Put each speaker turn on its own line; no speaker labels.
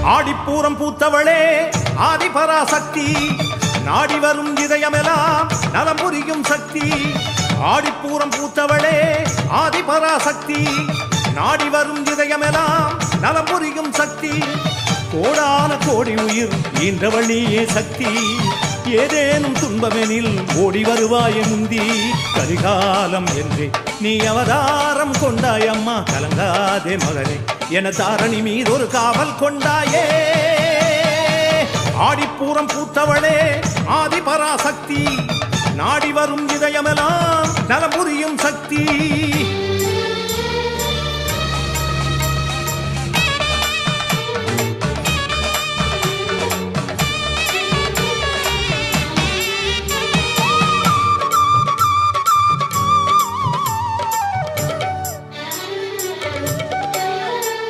ஆடிப்பூரம் பூத்தவளே ஆதிபராசக்தி, நாடி வரும் இதயமெல்லாம் நலம் புரியும் சக்தி. ஆடிப்பூரம் பூத்தவளே ஆதிபராசக்தி, நாடி வரும் இதயமெல்லாம் நலம் புரியும் சக்தி. கோடான கோடி உயிர் ஈன்றவழியே சக்தி, ஏதேனும் துன்பமெனில் ஓடி வருவாய முந்தி. கரிகாலம் என்றே நீ அவதாரம் கொண்டாயம்மா, கலங்காதே மகனே என தாரணி மீதொரு காவல் கொண்டாயே. ஆடிப்பூரம் பூத்தவளே ஆதிபராசக்தி, நாடி வரும் இதயமெல்லாம் நலம் புரியும் சக்தி.